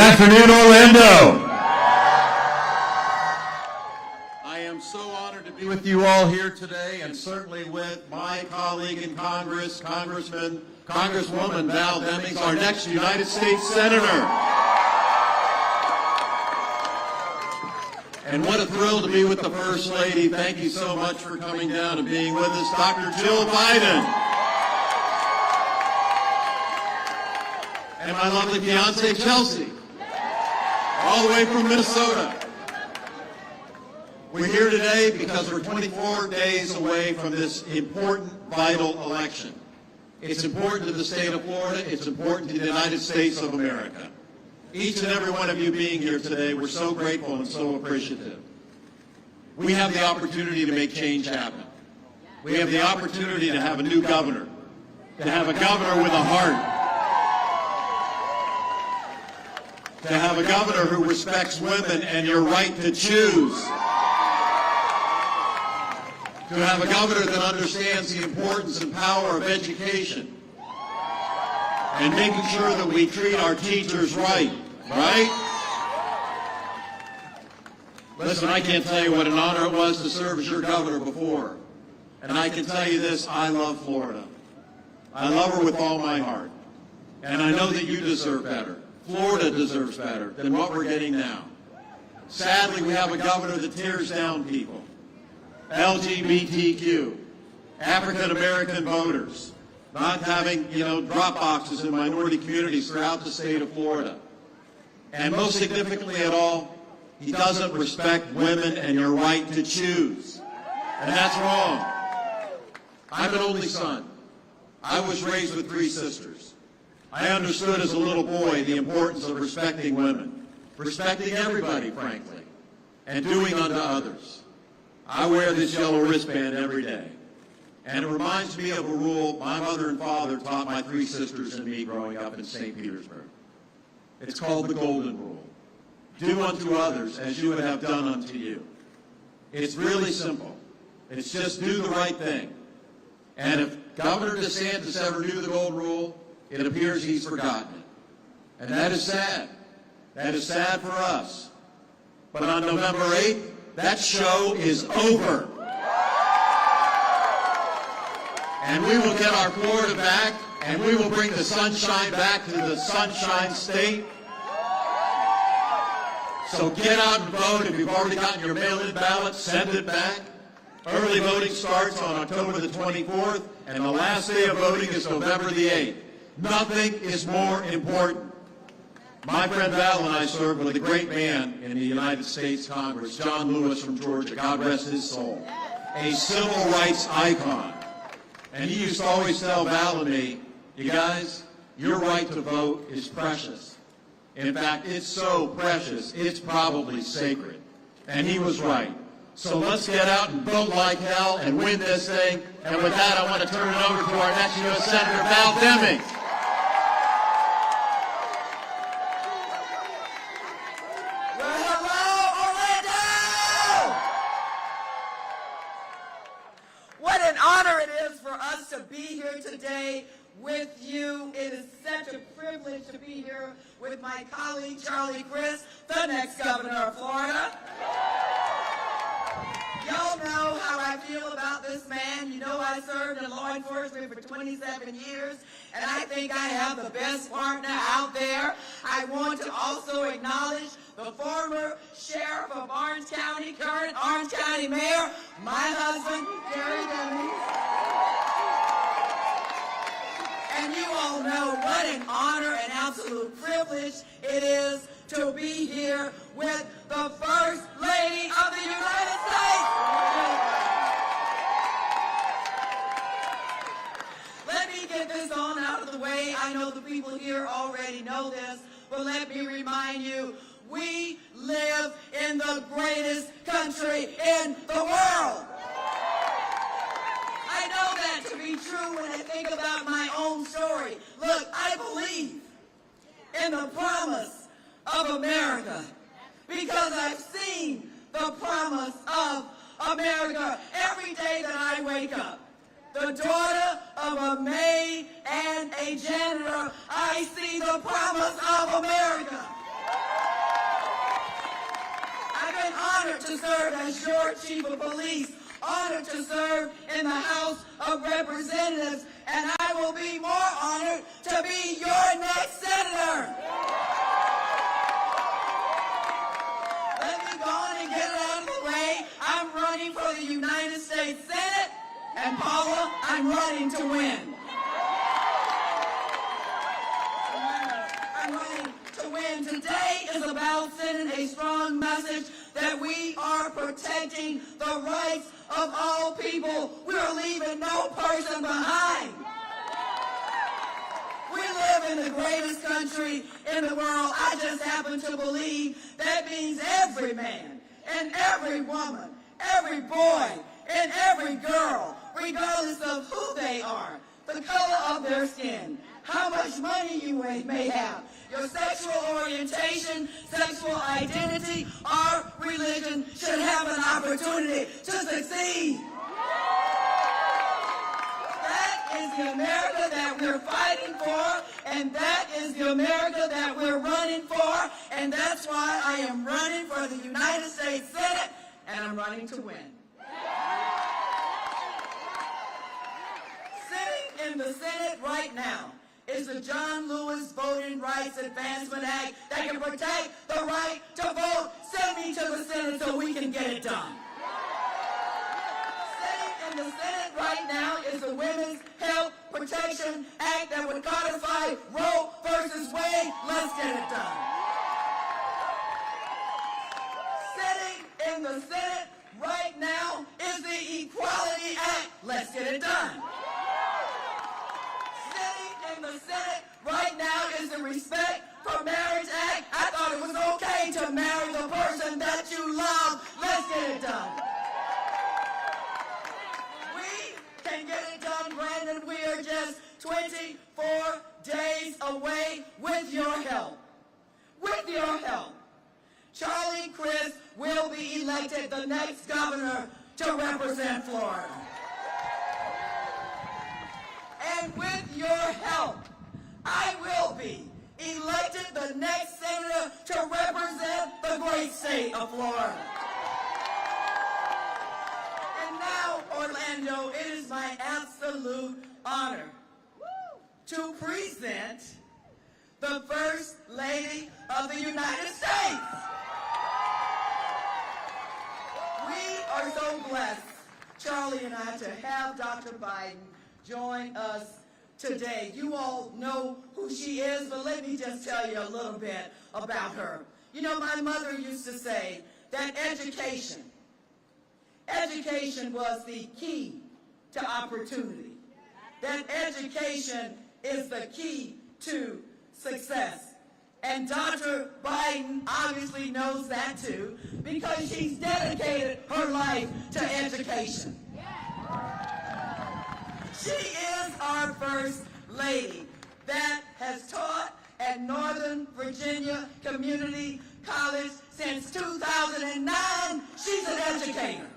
afternoon, Orlando. I am so honored to be with you all here today, and certainly with my colleague in Congress, Congresswoman Val Demings, our next United States Senator. And what a thrill to be with the First Lady. Thank you so much for coming down and being with us, Dr. Jill Biden. And my lovely fiance, Chelsea, all the way from Minnesota. We're here today because we're 24 days away from this important, vital election. It's important to the state of Florida. It's important to the United States of America. Each and every one of you being here today, we're so grateful and so appreciative. We have the opportunity to make change happen. We have the opportunity to have a new governor, to have a governor with a heart, to have a governor who respects women and your right to choose, to have a governor that understands the importance and power of education, and making sure that we treat our teachers right? Listen, I can't tell you what an honor it was to serve as your governor before. And I can tell you this, I love Florida. I love her with all my heart. And I know that you deserve better. Florida deserves better than what we're getting now. Sadly, we have a governor that tears down people. LGBTQ, African American voters, not having, drop boxes in minority communities throughout the state of Florida. And most significantly at all, he doesn't respect women and your right to choose. And that's wrong. I'm an only son. I was raised with 3 sisters. I understood as a little boy the importance of respecting women, respecting everybody, frankly, and doing unto others. I wear this yellow wristband every day. And it reminds me of a rule my mother and father taught my 3 sisters and me growing up in St. Petersburg. It's called the Golden Rule. Do unto others as you would have done unto you. It's really simple. It's just do the right thing. And if Governor DeSantis ever knew the Golden Rule, it appears he's forgotten it. And that is sad. That is sad for us. But on November 8th, that show is over. And we will get our Florida back, and we will bring the sunshine back to the Sunshine State. So get out and vote. If you've already gotten your mail-in ballot, send it back. Early voting starts on October the 24th, and the last day of voting is November the 8th. Nothing is more important. My friend Val and I served with a great man in the United States Congress, John Lewis from Georgia, God rest his soul, a civil rights icon. And he used to always tell Val and me, you guys, your right to vote is precious. In fact, it's so precious, it's probably sacred. And he was right. So let's get out and vote like hell and win this thing. And with that, I want to turn it over to our next U.S. Senator, Val Demings. Well, hello, Orlando! What an honor it is for us to be here today with you. It is such a privilege to be here with my colleague, Crist, the next governor of Florida. Y'all know how I feel about this man. You know I served in law enforcement for 27 years, and I think I have the best partner out there. I want to also acknowledge the former sheriff of Orange County, current Orange County mayor, my husband, Val Demings. And you all know what an honor and absolute privilege it is to be here with the First Lady of the United States. Let me get this on out of the way. I know the people here already know this, but let me remind you, we live in the greatest country in the world. I know that to be true when I think about my own story. Look, I believe in the promise of America because I've seen the promise of America every day that I wake up. The daughter of a maid and a janitor, I see the promise of America. honored to serve as your chief of police, honored to serve in the House of Representatives, and I will be more honored to be your next senator. Let me go on and get it out of the way. I'm running for the United States Senate, and Paula, I'm running to win. I'm running to win. Today is about sending a strong message that we are protecting the rights of all people. We are leaving no person behind. We live in the greatest country in the world. I just happen to believe that means every man and every woman, every boy and every girl, regardless of who they are, the color of their skin, how much money you may have, your sexual orientation, sexual identity, or religion should have an opportunity to succeed. That is the America that we're fighting for, and that is the America that we're running for, and that's why I am running for the United States Senate, and I'm running to win. Sitting in the Senate right now is the John Lewis Voting Rights Advancement Act that can protect the right to vote. Send me to the Senate so we can get it done. Sitting in the Senate right now is the Women's Health Protection Act that would codify Roe versus Wade. Let's get it done. Sitting in the Senate right now is the Equality Act. Let's get it done. In the Senate right now is the Respect for Marriage Act. I thought it was okay to marry the person that you love. Let's get it done. We can get it done, Brandon. We are just 24 days away with your help. With your help. Charlie Crist will be elected the next governor to represent Florida. And with your help, I will be elected the next senator to represent the great state of Florida. And now, Orlando, it is my absolute honor to present the First Lady of the United States. We are so blessed, Charlie and I, to have Dr. Biden join us today. You all know who she is, but let me just tell you a little bit about her. You know, my mother used to say that education was the key to opportunity. That education is the key to success. And Dr. Biden obviously knows that too, because she's dedicated her life to education. She is our First Lady that has taught at Northern Virginia Community College since 2009. She's an educator.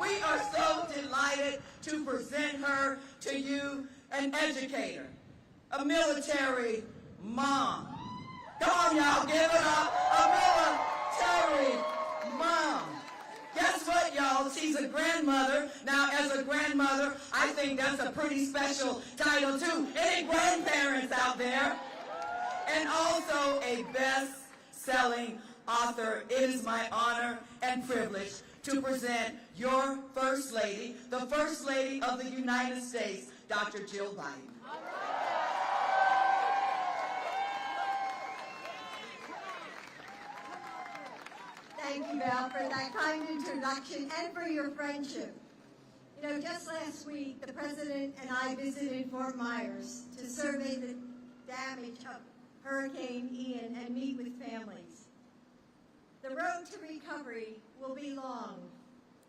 We are so delighted to present her to you, an educator, a military mom. Come on, y'all, give it up. A military mom. Guess what, y'all? She's a grandmother. Now, as a grandmother, I think that's a pretty special title, too. Any grandparents out there? And also a best-selling author. It is my honor and privilege to present your First Lady, the First Lady of the United States, Dr. Jill Biden. Thank you, Val, for that kind introduction and for your friendship. You know, just last week, the President and I visited Fort Myers to survey the damage of Hurricane Ian and meet with families. The road to recovery will be long,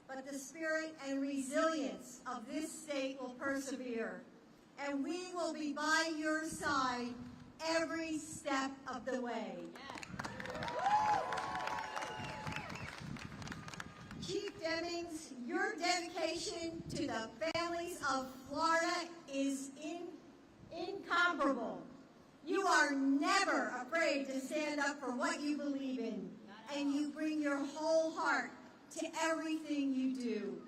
but the spirit and resilience of this state will persevere, and we will be by your side every step of the way. Chief Demings, your dedication to the families of Florida is incomparable. You are never afraid to stand up for what you believe in. and you bring your whole heart to everything you do.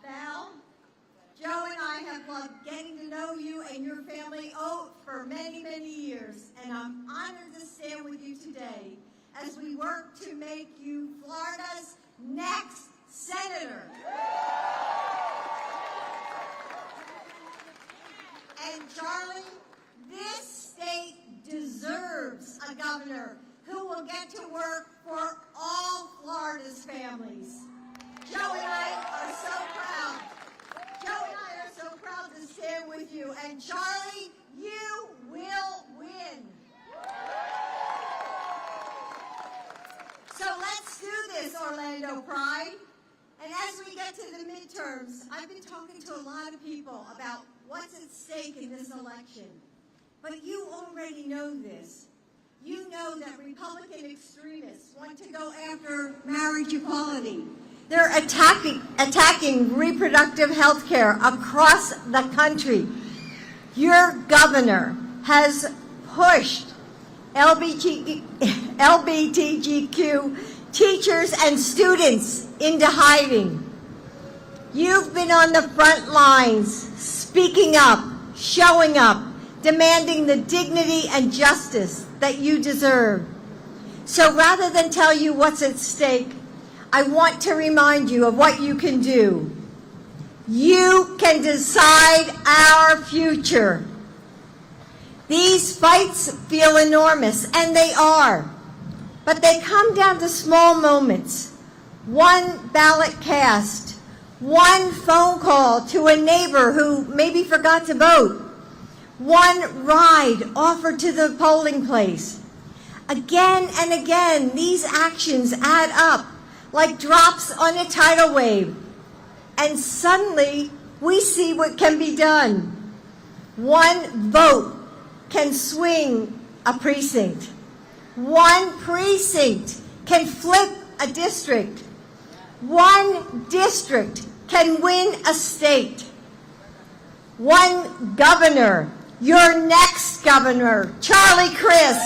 Val, Joe and I have loved getting to know you and your family for many, many years, and I'm honored to stand with you today as we work to make you Florida's next senator. And Charlie, this state deserves a governor who will get to work for all Florida's families. Joe and I are so proud. Joe and I are so proud to stand with you. And Charlie, you will win. So let's do this, Orlando Pride. And as we get to the midterms, I've been talking to a lot of people about what's at stake in this election. But you already know this. You know that Republican extremists want to go after marriage equality. They're attacking reproductive health care across the country. Your governor has pushed LGBTQ teachers and students into hiding. You've been on the front lines, speaking up, showing up, demanding the dignity and justice that you deserve. So rather than tell you what's at stake, I want to remind you of what you can do. You can decide our future. These fights feel enormous, and they are. But they come down to small moments. One ballot cast, one phone call to a neighbor who maybe forgot to vote, one ride offered to the polling place. Again and again, these actions add up like drops on a tidal wave. And suddenly, we see what can be done. One vote can swing a precinct. One precinct can flip a district. One district can win a state. One governor, your next governor, Charlie Crist,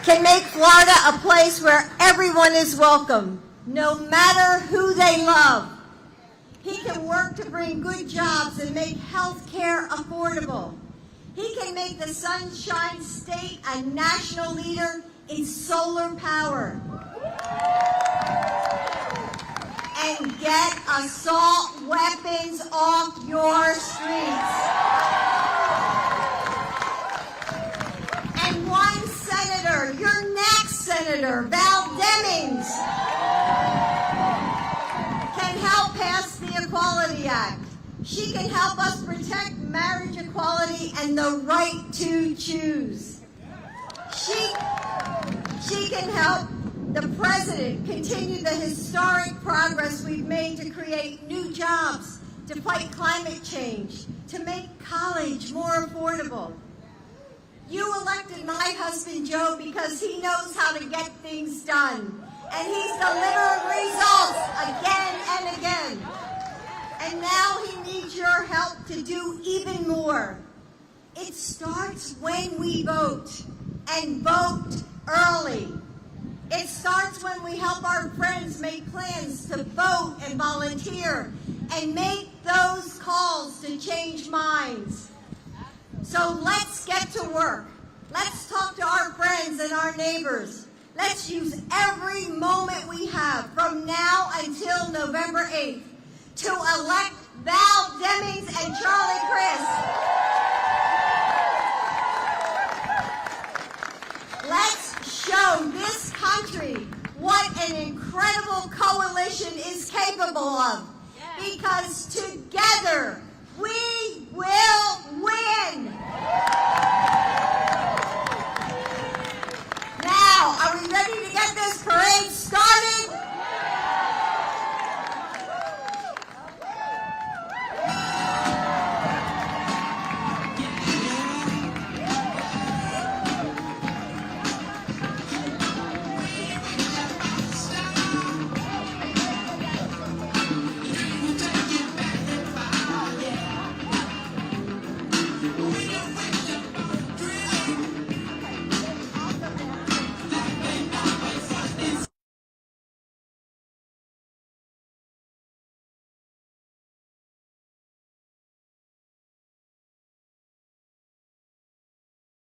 can make Florida a place where everyone is welcome, no matter who they love. He can work to bring good jobs and make health care affordable. He can make the Sunshine State a national leader in solar power. And get assault weapons off your streets. And one senator, your next senator, Val Demings, can help pass the Equality Act. She can help us protect marriage equality and the right to choose. She can help the president continue the historic progress we've made to create new jobs, to fight climate change, to make college more affordable. You elected my husband, Joe, because he knows how to get things done. And he's delivered results again and again. And now he needs your help to do even more. It starts when we vote, and vote early. It starts when we help our friends make plans to vote and volunteer and make those calls to change minds. So let's get to work. Let's talk to our friends and our neighbors. Let's use every moment we have from now until November 8th to elect Val Demings and Charlie Crist. Let's show this country what an incredible coalition is capable of. Because together we will